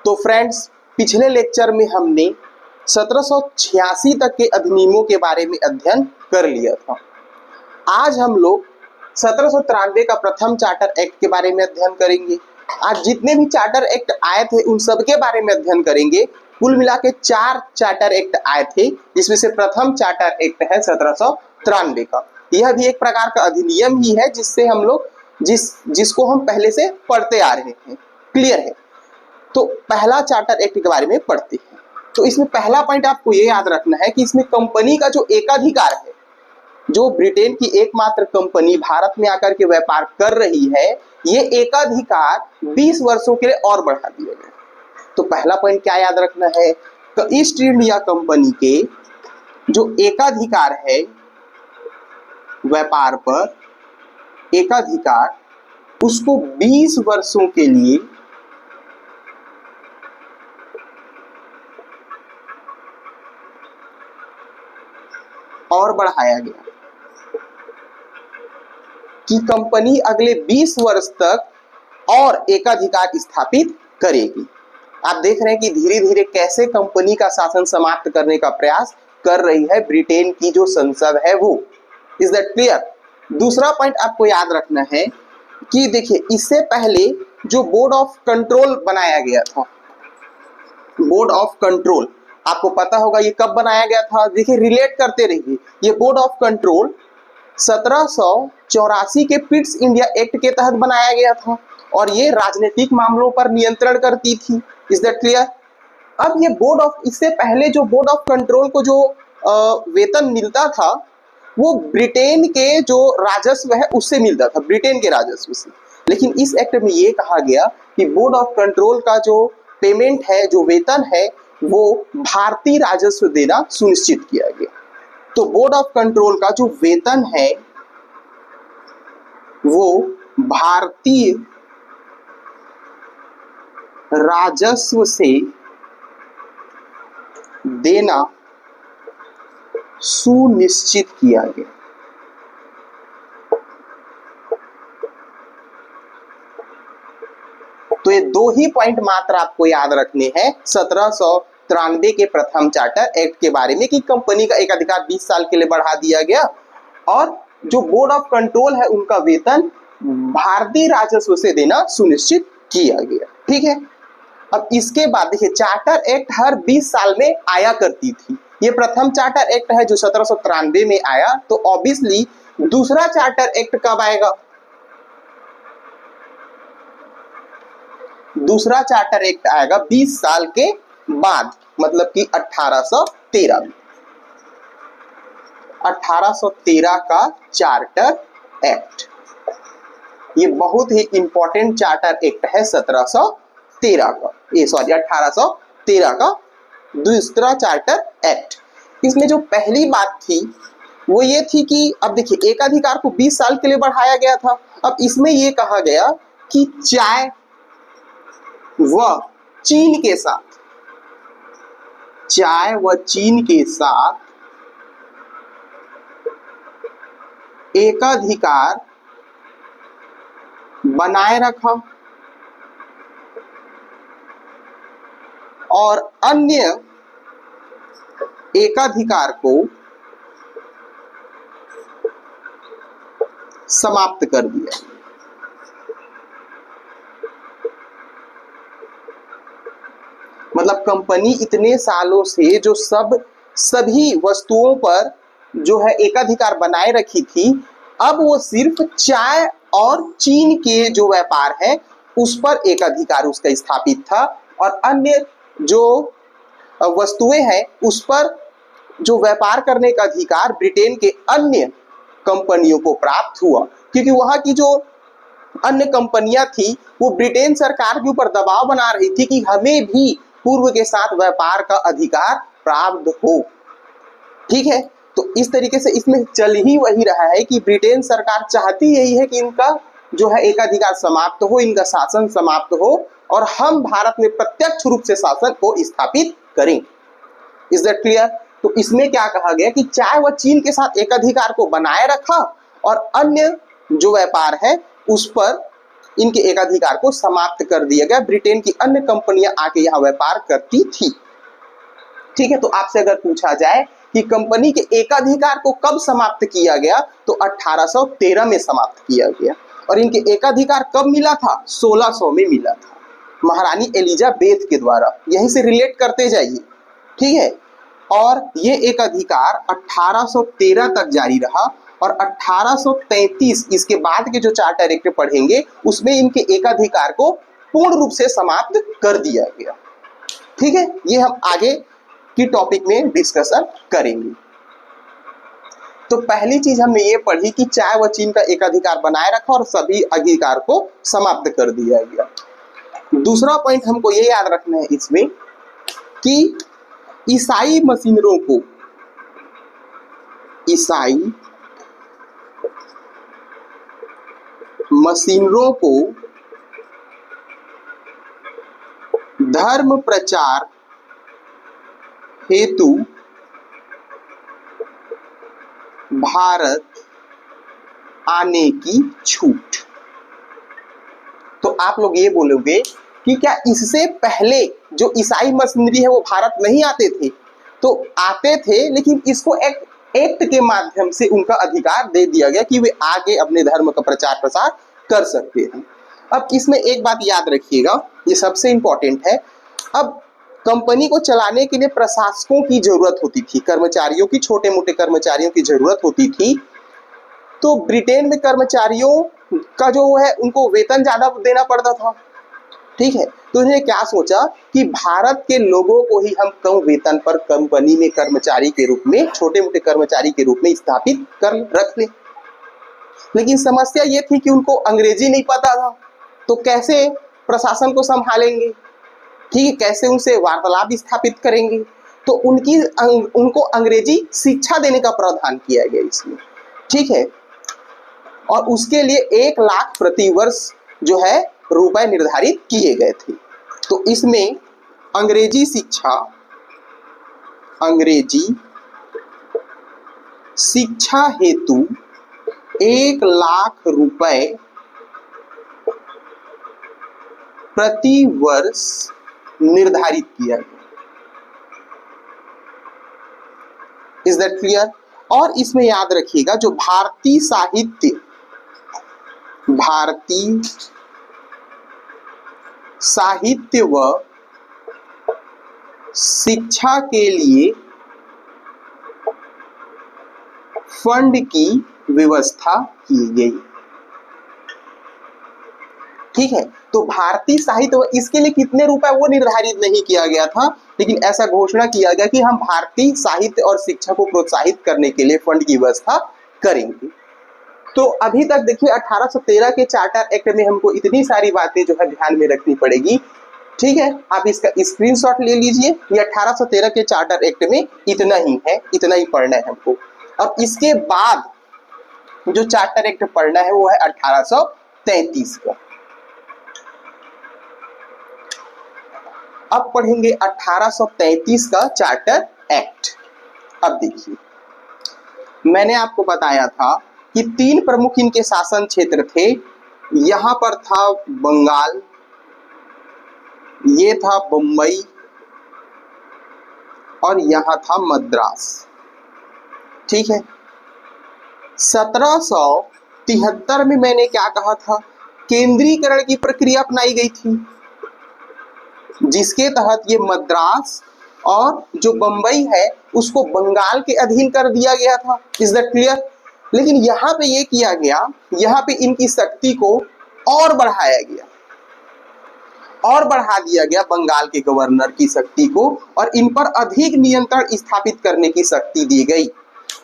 तो फ्रेंड्स, पिछले लेक्चर में हमने 1786 तक के अधिनियमों के बारे में अध्ययन कर लिया था। आज हम लोग 1793 का प्रथम चार्टर एक्ट के बारे में अध्ययन करेंगे। आज जितने भी चार्टर एक्ट आए थे उन सब के बारे में अध्ययन करेंगे। कुल मिला के 4 चार्टर एक्ट आए थे, जिसमें से प्रथम चार्टर एक्ट है 1793 का। यह भी एक प्रकार का अधिनियम ही है जिससे हम लोग जिसको हम पहले से पढ़ते आ रहे हैं। क्लियर है? तो पहला चार्टर एक्ट के बारे में पढ़ते हैं। तो इसमें पहला पॉइंट आपको ये याद रखना है कि इसमें कंपनी का जो एकाधिकार है, जो ब्रिटेन की एकमात्र कंपनी भारत में आकर के व्यापार कर रही है, ये एकाधिकार 20 वर्षों के लिए और बढ़ा दिया गया। तो पहला पॉइंट क्या याद रखना है? तो ईस्ट इंडिया कंपनी के जो एकाधिकार है व्यापार पर, एकाधिकार उसको 20 वर्षों के लिए और बढ़ाया गया कि कंपनी अगले 20 वर्ष तक और एकाधिकार स्थापित करेगी। आप देख रहे हैं कि धीरे धीरे कैसे कंपनी का शासन समाप्त करने का प्रयास कर रही है ब्रिटेन की जो संसद है वो। Is that clear? दूसरा पॉइंट आपको याद रखना है कि देखिए, इससे पहले जो बोर्ड ऑफ कंट्रोल बनाया गया था, बोर्ड ऑफ कंट्रोल, आपको पता होगा ये कब बनाया गया था। देखिए, रिलेट करते रहिए। ये बोर्ड ऑफ कंट्रोल 1784 के पिट्स इंडिया एक्ट के तहत बनाया गया था और ये राजनीतिक मामलों पर नियंत्रण करती थी। Is that clear? अब ये बोर्ड ऑफ, इससे पहले जो बोर्ड ऑफ कंट्रोल को जो वेतन मिलता था वो ब्रिटेन के जो राजस्व है उससे मिलता था, ब्रिटेन के राजस्व से। लेकिन इस एक्ट में ये कहा गया कि बोर्ड ऑफ कंट्रोल का जो पेमेंट है, जो वेतन है, वो भारतीय राजस्व देना सुनिश्चित किया गया। तो बोर्ड ऑफ कंट्रोल का जो वेतन है वो भारतीय राजस्व से देना सुनिश्चित किया गया। तो ये 2 ही पॉइंट मात्र आपको याद रखने हैं 1793 के प्रथम चार्टर एक्ट के बारे में कि कंपनी का एकाधिकार 20 साल के लिए बढ़ा दिया गया और जो बोर्ड ऑफ कंट्रोल है उनका वेतन भारतीय राजस्व से देना सुनिश्चित किया गया। ठीक है? अब इसके बाद देखिए, चार्टर एक्ट हर 20 साल में आया करती थी। ये प्रथम चार्टर एक्ट है जो 1793 में आया। तो ऑब्वियसली दूसरा चार्टर एक्ट कब आएगा? दूसरा चार्टर एक्ट आएगा 20 साल के बाद, मतलब कि 1813 में। 1813 का चार्टर एक्ट, ये बहुत ही इंपॉर्टेंट चार्टर एक्ट है 1813 का दूसरा चार्टर एक्ट। इसमें जो पहली बात थी वो ये थी कि अब देखिए, एकाधिकार को 20 साल के लिए बढ़ाया गया था। अब इसमें ये कहा गया कि चाय व चीन के साथ, चाय व चीन के साथ एकाधिकार बनाए रखा और अन्य एकाधिकार को समाप्त कर दिया। मतलब कंपनी इतने सालों से जो सभी वस्तुओं पर जो है एकाधिकार बनाए रखी थी, अब वो सिर्फ चाय और चीन के जो व्यापार है उस पर एकाधिकार उसका स्थापित था और अन्य जो वस्तुएं हैं उस पर जो व्यापार करने का अधिकार ब्रिटेन के अन्य कंपनियों को प्राप्त हुआ, क्योंकि वहां की जो अन्य कंपनियां थी वो ब्रिटेन सरकार के ऊपर दबाव बना रही थी कि हमें भी पूर्व के साथ व्यापार का अधिकार प्राप्त हो। ठीक है? तो इस तरीके से इसमें चल ही वही रहा है कि ब्रिटेन सरकार चाहती यही है कि इनका जो है एकाधिकार समाप्त हो, इनका शासन समाप्त हो और हम भारत में प्रत्यक्ष रूप से शासन को स्थापित करें। Is that clear? तो इसमें क्या कहा गया कि चाय व चीन के साथ एकाधिकार को बनाए रखा और अन्य जो व्यापार है उस पर इनके एकाधिकार को समाप्त कर दिया गया। ब्रिटेन की अन्य कंपनियां आके यहाँ व्यापार करती थी। ठीक है, तो आपसे अगर पूछा जाए कि कंपनी के एकाधिकार को कब समाप्त किया गया, तो 1813 में समाप्त किया गया। और इनके एकाधिकार कब मिला था? 1600 में मिला था, महारानी एलिजाबेथ के द्वारा। यहीं से रिलेट करते जाइए। ठीक है, और ये एकाधिकार 1813 तक जारी रहा, और 1833 इसके बाद के जो चार्टर एक्ट पढ़ेंगे उसमें इनके एकाधिकार को पूर्ण रूप से समाप्त कर दिया गया। ठीक है, ये हम आगे की टॉपिक में डिस्कशन करेंगे। तो पहली चीज हमने ये पढ़ी कि चाय व चीन का एकाधिकार बनाए रखा और सभी अधिकार को समाप्त कर दिया गया। दूसरा पॉइंट हमको ये याद रखना है इसमें कि ईसाई मशीनरों को धर्म प्रचार हेतु भारत आने की छूट। तो आप लोग ये बोलोगे कि क्या इससे पहले जो ईसाई मशीनरी है वो भारत नहीं आते थे? तो आते थे, लेकिन इसको एक एक्ट के माध्यम से उनका अधिकार दे दिया गया कि वे आगे अपने धर्म का प्रचार प्रसार कर सकते हैं। अब इसमें एक बात याद रखिएगा, ये सबसे इंपॉर्टेंट है। अब कंपनी को चलाने के लिए प्रशासकों की जरूरत होती थी, कर्मचारियों की, छोटे मोटे कर्मचारियों की जरूरत होती थी। तो ब्रिटेन में कर्मचारियों का जो है उनको वेतन ज्यादा देना पड़ता था। ठीक है, तो उन्होंने क्या सोचा कि भारत के लोगों को ही हम कम वेतन पर कंपनी में कर्मचारी के रूप में, छोटे मोटे कर्मचारी के रूप में स्थापित कर रख ले। लेकिन समस्या ये थी कि उनको अंग्रेजी नहीं पता था, तो कैसे प्रशासन को संभालेंगे? ठीक है, कैसे उनसे वार्तालाप स्थापित करेंगे? तो उनको अंग्रेजी शिक्षा देने का प्रावधान किया गया इसमें। ठीक है, और उसके लिए 1 लाख प्रति वर्ष जो है रुपए निर्धारित किए गए थे। तो इसमें अंग्रेजी शिक्षा हेतु 1 लाख रुपए प्रति वर्ष निर्धारित किया गया। Is that clear? और इसमें याद रखिएगा, जो भारतीय साहित्य व शिक्षा के लिए फंड की व्यवस्था की गई। ठीक है, तो भारतीय साहित्य व इसके लिए कितने रुपए वो निर्धारित नहीं किया गया था, लेकिन ऐसा घोषणा किया गया कि हम भारतीय साहित्य और शिक्षा को प्रोत्साहित करने के लिए फंड की व्यवस्था करेंगे। तो अभी तक देखिए 1813 के चार्टर एक्ट में हमको इतनी सारी बातें जो है ध्यान में रखनी पड़ेगी। ठीक है, आप इसका स्क्रीनशॉट ले लीजिए। ये 1813 के चार्टर एक्ट में इतना ही है, इतना ही पढ़ना है हमको। अब इसके बाद जो चार्टर एक्ट पढ़ना है वो है 1833 का। अब पढ़ेंगे 1833 का चार्टर एक्ट। अब देखिए, मैंने आपको बताया था कि 3 प्रमुख इनके शासन क्षेत्र थे। यहां पर था बंगाल, ये था बम्बई, और यहां था मद्रास। ठीक है, 1773 में मैंने क्या कहा था? केंद्रीकरण की प्रक्रिया अपनाई गई थी, जिसके तहत ये मद्रास और जो बंबई है उसको बंगाल के अधीन कर दिया गया था। Is that clear? लेकिन यहाँ पे ये किया गया, यहाँ पे इनकी शक्ति को और बढ़ाया गया, और बढ़ा दिया गया बंगाल के गवर्नर की शक्ति को, और इन पर अधिक नियंत्रण स्थापित करने की शक्ति दी गई।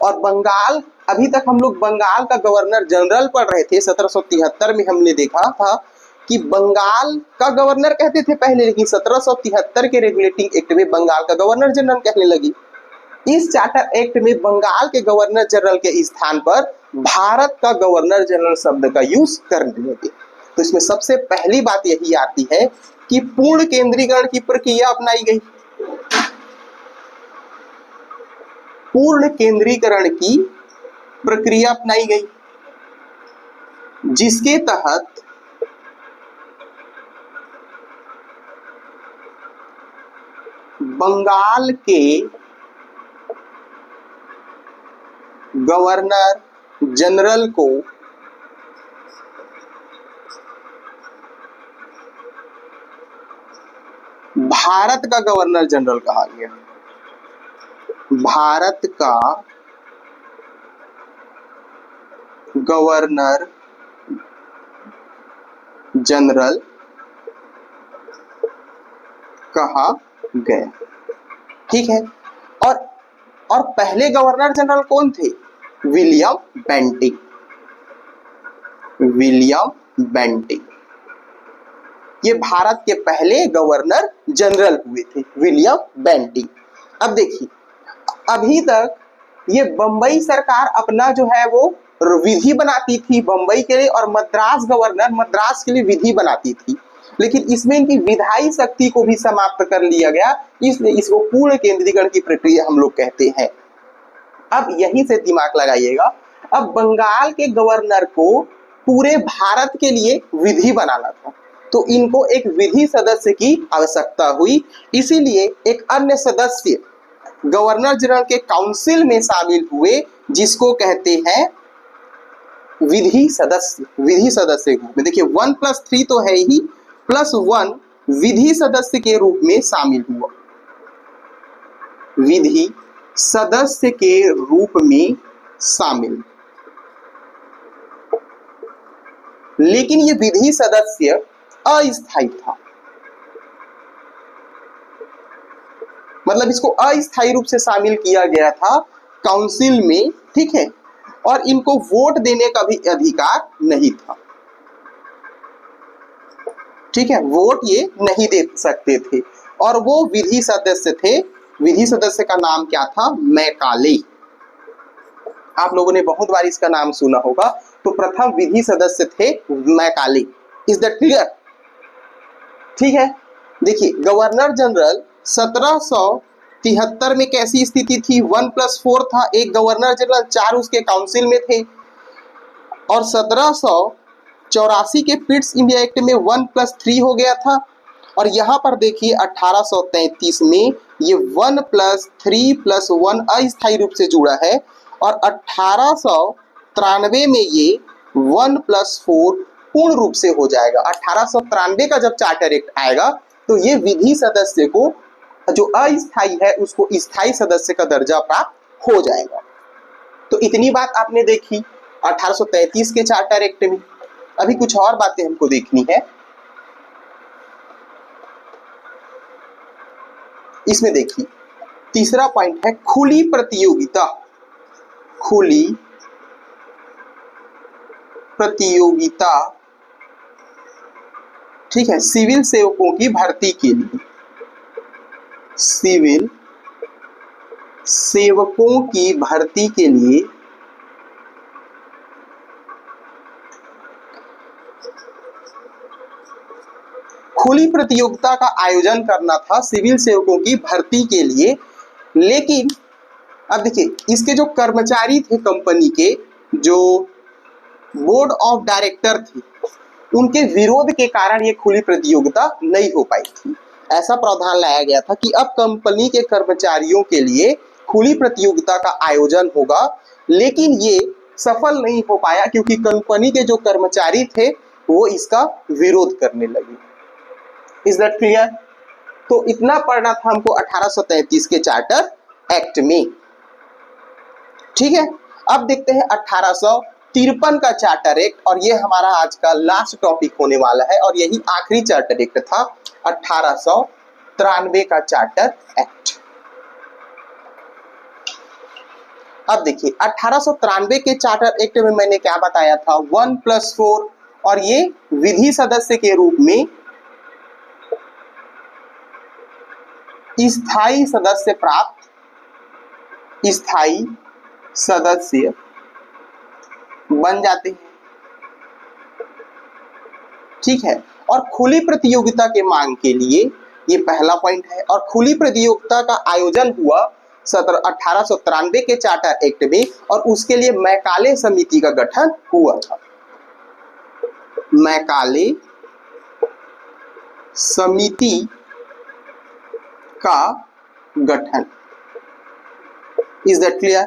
और बंगाल, अभी तक हम लोग बंगाल का गवर्नर जनरल पढ़ रहे थे। 1773 में हमने देखा था कि बंगाल का गवर्नर कहते थे पहले, लेकिन 1773 के रेगुलेटिंग एक्ट में बंगाल का गवर्नर जनरल कहने लगी। इस चार्टर एक्ट में बंगाल के गवर्नर जनरल के स्थान पर भारत का गवर्नर जनरल शब्द का यूज करने लगे। तो इसमें सबसे पहली बात यही आती है कि पूर्ण केंद्रीकरण की प्रक्रिया अपनाई गई। पूर्ण केंद्रीकरण की प्रक्रिया अपनाई गई, जिसके तहत बंगाल के गवर्नर जनरल को भारत का गवर्नर जनरल कहा गया। भारत का गवर्नर जनरल कहा गया। ठीक है। और पहले गवर्नर जनरल कौन थे? William Bentinck. विलियम बेंटिक ये भारत के पहले गवर्नर जनरल हुए थे, विलियम बेंटिक। अब देखिए, अभी तक ये बंबई सरकार अपना जो है वो विधि बनाती थी बंबई के लिए, और मद्रास गवर्नर मद्रास के लिए विधि बनाती थी, लेकिन इसमें इनकी विधायी शक्ति को भी समाप्त कर लिया गया, इसलिए इसको पूर्ण केंद्रीकरण की प्रक्रिया हम लोग कहते हैं। अब यहीं से दिमाग लगाइएगा, अब बंगाल के गवर्नर को पूरे भारत के लिए विधि बनाना था, तो इनको एक विधि सदस्य की आवश्यकता हुई, इसीलिए एक अन्य सदस्य गवर्नर जनरल के काउंसिल में शामिल हुए, जिसको कहते हैं विधि सदस्य। विधि सदस्य के रूप में देखिए 1+3 तो है ही, +1 विधि सदस्य के रूप में शामिल हुआ। विधि सदस्य के रूप में शामिल, लेकिन ये विधि सदस्य अस्थायी था, मतलब इसको अस्थायी रूप से शामिल किया गया था काउंसिल में। ठीक है। और इनको वोट देने का भी अधिकार नहीं था। ठीक है, वोट ये नहीं दे सकते थे। और वो विधि सदस्य थे, विधि सदस्य का नाम क्या था? मैकाले। आप लोगों ने बहुत बार इसका नाम सुना होगा। तो प्रथम विधि सदस्य थे मैकाले। Is that clear? ठीक है। देखिए, गवर्नर जनरल 1773 में कैसी स्थिति थी? 1+4 था, एक गवर्नर जनरल, 4 उसके काउंसिल में थे। और 1784 के पिट्स इंडिया एक्ट में 1+3 हो गया था। और यहाँ पर देखिए 1833 में ये 1+3+1 अस्थायी रूप से जुड़ा है, और 1893 में ये 1+4 पूर्ण रूप से हो जाएगा। 1893 का जब चार्टर एक्ट आएगा तो ये विधि सदस्य को जो अस्थायी है उसको स्थायी सदस्य का दर्जा प्राप्त हो जाएगा। तो इतनी बात आपने देखी 1833 के चार्टर एक्ट में। अभी कुछ और बातें हमको देखनी है। इसमें देखिए, तीसरा पॉइंट है खुली प्रतियोगिता। खुली प्रतियोगिता, ठीक है, सिविल सेवकों की भर्ती के लिए। सिविल सेवकों की भर्ती के लिए खुली प्रतियोगिता का आयोजन करना था सिविल सेवकों की भर्ती के लिए। लेकिन अब देखिए, इसके जो कर्मचारी थे कंपनी के, जो बोर्ड ऑफ डायरेक्टर थे, उनके विरोध के कारण ये खुली प्रतियोगिता नहीं हो पाई थी। ऐसा प्रावधान लाया गया था कि अब कंपनी के कर्मचारियों के लिए खुली प्रतियोगिता का आयोजन होगा, लेकिन ये सफल नहीं हो पाया क्योंकि कंपनी के जो कर्मचारी थे वो इसका विरोध करने लगे। Is that clear? तो इतना पढ़ना था हमको 1833 के चार्टर एक्ट में। ठीक है। अब देखते हैं 1853 का चार्टर एक्ट, और ये हमारा आज का लास्ट टॉपिक होने वाला है, और यही आखिरी चार्टर एक्ट था 1893 का चार्टर एक्ट। अब देखिए 1893 के चार्टर एक्ट में मैंने क्या बताया था? 1+4, और ये विधि सदस्य के रूप में स्थायी सदस्य प्राप्त, स्थायी सदस्य बन जाते हैं। ठीक है। और खुली प्रतियोगिता के मांग के लिए ये पहला पॉइंट है, और खुली प्रतियोगिता का आयोजन हुआ 1893 के चार्टर एक्ट में, और उसके लिए मैकाले समिति का गठन हुआ था। मैकाले समिति का गठन। Is that clear?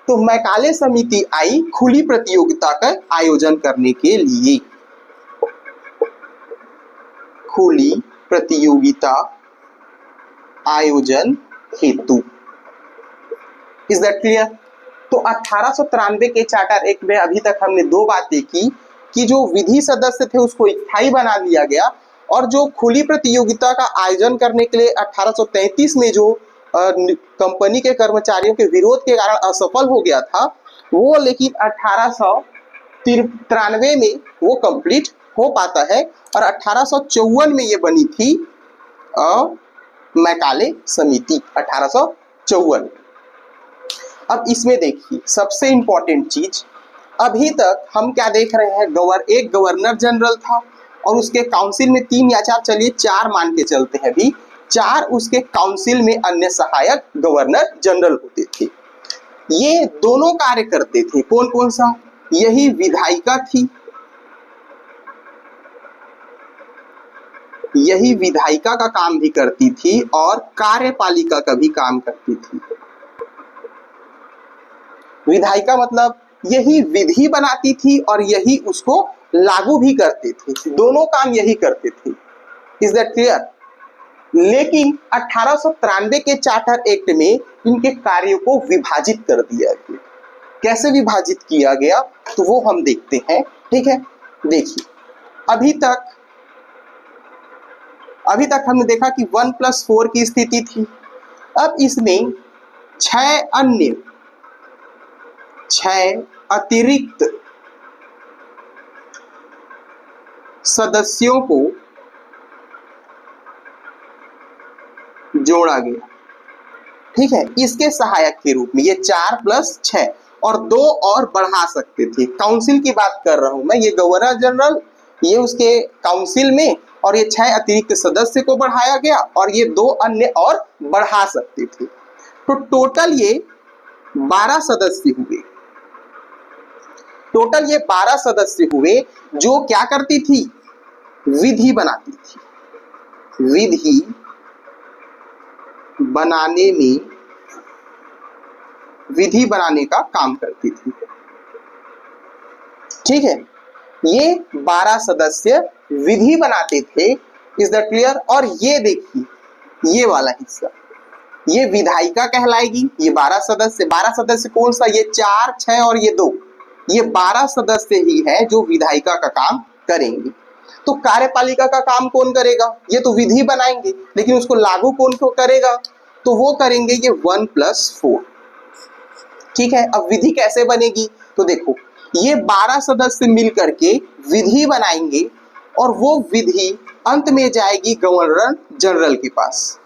तो मैकाले समिति आई खुली प्रतियोगिता का आयोजन करने के लिए, खुली प्रतियोगिता आयोजन हेतु। Is that clear? तो 1893 के चार्टर एक्ट में अभी तक हमने दो बातें की कि जो विधि सदस्य थे उसको स्थायी बना दिया गया, और जो खुली प्रतियोगिता का आयोजन करने के लिए 1833 में जो कंपनी के कर्मचारियों के विरोध के कारण असफल हो गया था, वो लेकिन 1893 में वो कंप्लीट हो पाता है, और 1854 में ये बनी थी मैकाले समिति, 1854। अब इसमें देखिए सबसे इंपॉर्टेंट चीज, अभी तक हम क्या देख रहे हैं, एक गवर्नर जनरल था और उसके काउंसिल में 3 या 4, चलिए 4 मान के चलते हैं भी, 4 उसके काउंसिल में अन्य सहायक गवर्नर जनरल होते थे। ये दोनों कार्य करते थे, कौन कौन सा? यही विधायिका थी, यही विधायिका का काम भी करती थी और कार्यपालिका का भी काम करती थी। विधायिका मतलब यही विधि बनाती थी और यही उसको लागू भी करते थे, दोनों काम यही करते थे। Is that clear? लेकिन 1893 के चार्टर एक्ट में इनके कार्यों को विभाजित कर दिया गया। कैसे विभाजित किया गया तो वो हम देखते हैं। ठीक है, देखिए अभी तक हमने देखा कि 1+4 की स्थिति थी। अब इसमें 6 अतिरिक्त सदस्यों को जोड़ा गया। ठीक है, इसके सहायक के रूप में ये 4+6 और 2 और बढ़ा सकते थे। काउंसिल की बात कर रहा हूं मैं, ये गवर्नर जनरल, ये उसके काउंसिल में, और ये 6 अतिरिक्त सदस्य को बढ़ाया गया और ये 2 अन्य और बढ़ा सकते थे। तो टोटल ये 12 सदस्य हुए। टोटल ये 12 सदस्य हुए जो क्या करती थी? विधि बनाती थी, विधि बनाने का काम करती थी। ठीक है, ये 12 सदस्य विधि बनाते थे। Is that clear? और ये देखिए, ये वाला हिस्सा, ये विधायिका कहलाएगी। ये 12 सदस्य कौन सा? ये 4, 6 और ये 2, ये 12 सदस्य ही है जो विधायिका का काम करेंगे। तो कार्यपालिका का काम कौन करेगा? ये तो विधि बनाएंगे, लेकिन उसको लागू कौन को करेगा? तो वो करेंगे ये 1+4। ठीक है, अब विधि कैसे बनेगी? तो देखो, ये 12 सदस्य मिल करके विधि बनाएंगे और वो विधि अंत में जाएगी गवर्नर जनरल के पास।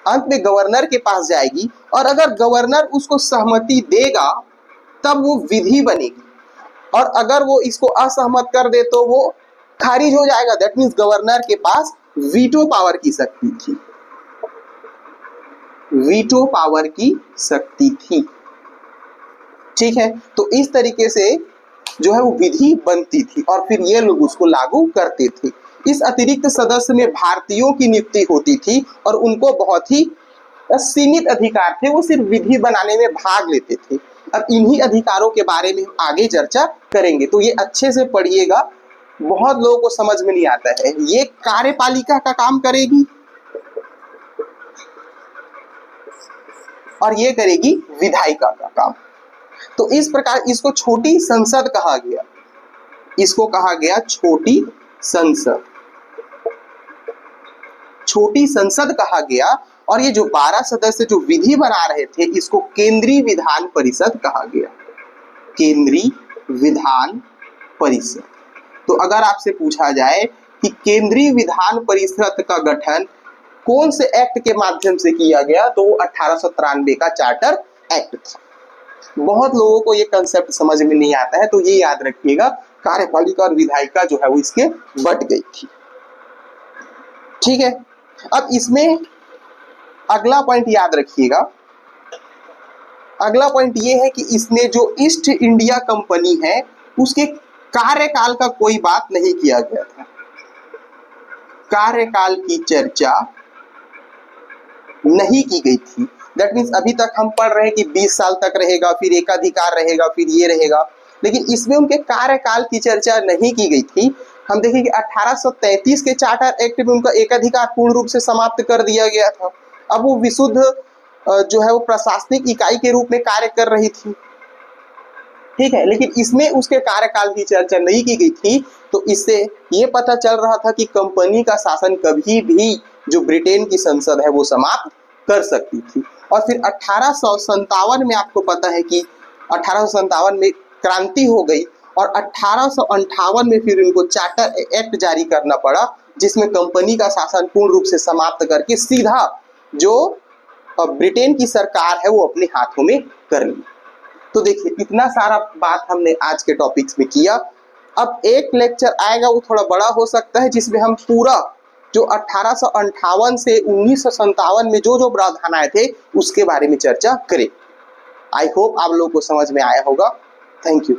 अंत में गवर्नर के पास जाएगी, और अगर गवर्नर उसको सहमति देगा तब वो विधि बनेगी, और अगर वो इसको असहमत कर दे तो वो खारिज हो जाएगा। दैट मीन्स गवर्नर के पास वीटो पावर की शक्ति थी, वीटो पावर की शक्ति थी। ठीक है, तो इस तरीके से जो है वो विधि बनती थी और फिर ये लोग उसको लागू करते थे। इस अतिरिक्त सदस्य में भारतीयों की नियुक्ति होती थी और उनको बहुत ही सीमित अधिकार थे, वो सिर्फ विधि बनाने में भाग लेते थे। अब इन्हीं अधिकारों के बारे में आगे चर्चा करेंगे, तो ये अच्छे से पढ़िएगा, बहुत लोगों को समझ में नहीं आता है। ये कार्यपालिका का काम करेगी और ये करेगी विधायिका का काम। तो इस प्रकार इसको छोटी संसद कहा गया, इसको कहा गया छोटी संसद, छोटी संसद कहा गया। और ये जो 12 सदस्य जो विधि बना रहे थे, इसको केंद्रीय विधान परिषद कहा गया, केंद्रीय विधान परिषद। तो अगर आपसे पूछा जाए कि केंद्रीय विधान परिषद का गठन कौन से एक्ट के माध्यम से किया गया, तो 1893 का चार्टर एक्ट था। बहुत लोगों को ये कंसेप्ट समझ में नहीं आता है, तो ये याद रखिएगा, कार्यपालिका और विधायिका जो है वो इसके बट गई थी। ठीक है, अब इसमें अगला पॉइंट याद रखिएगा। अगला पॉइंट ये है कि इसमें जो ईस्ट इंडिया कंपनी है उसके कार्यकाल का कोई बात नहीं किया गया था। कार्यकाल की चर्चा नहीं की गई थी। दैट मीन्स अभी तक हम पढ़ रहे हैं कि 20 साल तक रहेगा, फिर एकाधिकार रहेगा, फिर ये रहेगा, लेकिन इसमें उनके कार्यकाल की चर्चा नहीं की गई थी। हम देखें कि 1833 के चार्टर एक्ट में उनका एकाधिकार पूर्ण रूप से समाप्त कर दिया गया था। अब वो विशुद्ध जो है वो प्रशासनिक इकाई के रूप में कार्य कर रही थी, ठीक है, लेकिन इसमें उसके कार्यकाल की चर्चा नहीं की गई थी। तो इससे ये पता चल रहा था कि कंपनी का शासन कभी भी जो ब्रिटेन की संसद है वो समाप्त कर सकती थी। और फिर 1857 में आपको पता है कि 1857 में क्रांति हो गई और 1858 में फिर इनको चार्टर एक्ट जारी करना पड़ा, जिसमें कंपनी का शासन पूर्ण रूप से समाप्त करके सीधा जो ब्रिटेन की सरकार है वो अपने हाथों में कर ली। तो देखिए इतना सारा बात हमने आज के टॉपिक्स में किया। अब एक लेक्चर आएगा वो थोड़ा बड़ा हो सकता है, जिसमें हम पूरा जो 1858 से 1957 में जो जो प्रावधान आए थे उसके बारे में चर्चा करें। आई होप आप लोगों को समझ में आया होगा। Thank you.